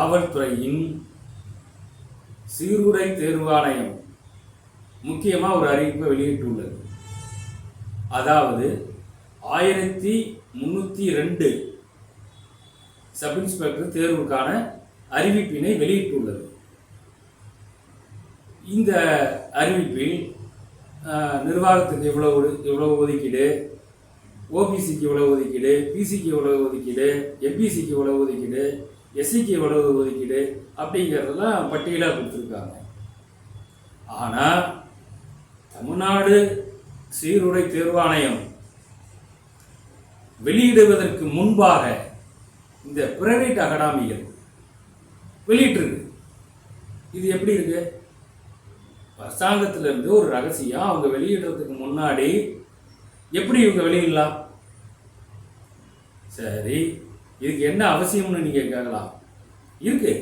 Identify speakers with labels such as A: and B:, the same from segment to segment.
A: காவல்துறையின் சீருடை தேர்வாணையம் முக்கியமாக ஒரு அறிவிப்பை வெளியிட்டுள்ளது. அதாவது 1302 சப் இன்ஸ்பெக்டர் தேர்வுக்கான அறிவிப்பினை வெளியிட்டுள்ளது. இந்த அறிவிப்பில் நிர்வாகத்துக்கு எவ்வளவு ஒதுக்கீடு, ஓபிசிக்கு எவ்வளவு ஒதுக்கீடு, பிசிக்கு எவ்வளவு ஒதுக்கீடு, எம்பிசிக்கு எவ்வளவு ஒதுக்கீடு, எஸ்சிக்கு எவ்வளவு ஒதுக்கீடு அப்படிங்கிறதெல்லாம் பட்டியலாக கொடுத்துருக்காங்க. ஆனால் தமிழ்நாடு சீருடை தேர்வாணையம் வெளியிடுவதற்கு முன்பாக இந்த பிரைவேட் அகாடமிகள் வெளியிட்டிருக்கு. இது எப்படி இருக்கு? அரசாங்கத்திலிருந்து ஒரு ரகசியம் அவங்க வெளியிடுறதுக்கு முன்னாடி எப்படி இவங்க வெளியிடலாம்? சரி, இதுக்கு என்ன அவசியம்னு நீங்க கேட்கலாம். இருக்கு.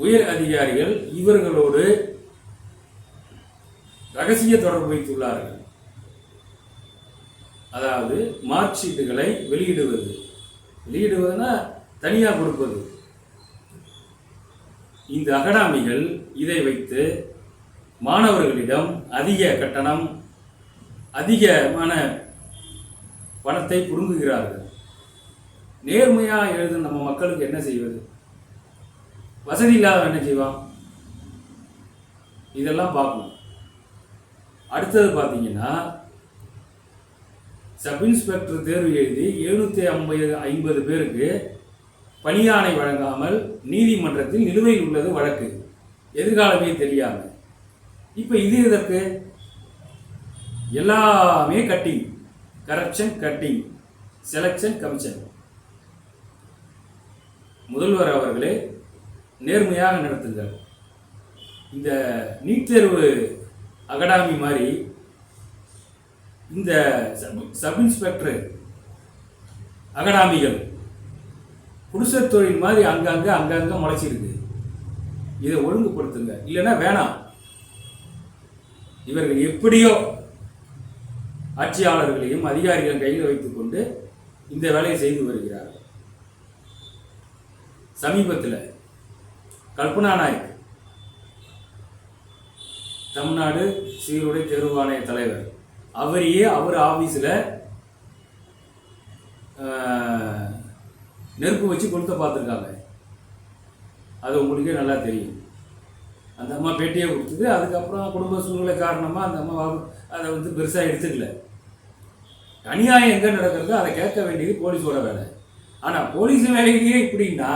A: உயர் அதிகாரிகள் இவர்களோடு ரகசிய தொடர்பு வைத்துள்ளார்கள். அதாவது மார்க் ஷீட்டுகளை வெளியிடுவதுன்னா தனியாக கொடுப்பது. இந்த அகாடமிகள் இதை வைத்து மாணவர்களிடம் அதிக கட்டணம், அதிகமான பணத்தை புடுங்குகிறார்கள். நேர்மையாக எழுதும் நம்ம மக்களுக்கு என்ன செய்வது? வசதி இல்லாத என்ன செய்வான்? இதெல்லாம் பார்க்கணும். அடுத்தது பார்த்தீங்கன்னா, சப் இன்ஸ்பெக்டர் தேர்வு எழுதி 750 பேருக்கு பணியாணை வழங்காமல் நீதிமன்றத்தில் நிலுவையில் உள்ளது வழக்கு. எதிர்காலமே தெரியாம. இப்போ இது எதற்கு? எல்லாமே cutting, corruption cutting, selection commission. முதல்வர் அவர்களே நேர்மையாக நடத்துங்கள். இந்த நீட் தேர்வு அகாடமி மாதிரி இந்த சப் இன்ஸ்பெக்டர் அகாடமிகள் குடிசை தொழில் மாதிரி அங்கங்க முளைச்சிருக்கு. இதை ஒழுங்குபடுத்துங்க, இல்லைன்னா வேணாம். இவர்கள் எப்படியோ ஆட்சியாளர்களையும் அதிகாரிகளையும் கையில் வைத்துக் கொண்டு இந்த வேலையை செய்து வருகிறார்கள். சமீபத்தில் கல்பனா நாயக், தமிழ்நாடு சீருடை தேர்வாணைய தலைவர், அவர் ஆபீஸில் நெருப்பு வச்சு கொளுத்த பார்த்துருக்காங்க. அது உங்களுக்கே நல்லா தெரியும். அந்த அம்மா பேட்டியை கொடுத்தது. அதுக்கப்புறம் குடும்ப சூழ்நிலை காரணமாக அந்த அம்மா அதை பெருசாக எடுத்துக்கல. அநியாயம் எங்கே நடக்கிறதோ அதை கேட்க வேண்டியது போலீஸோட வேலை. ஆனால் போலீஸ் வேலையிலேயே இப்படின்னா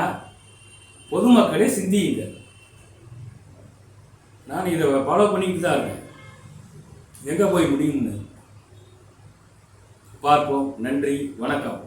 A: பொதுமக்களே சிந்தியுங்க. நான் இதை ஃபாலோ பண்ணிக்கிட்டு தான் இருக்கேன். எங்கே போய் முடியும்னு பார்ப்போம். நன்றி, வணக்கம்.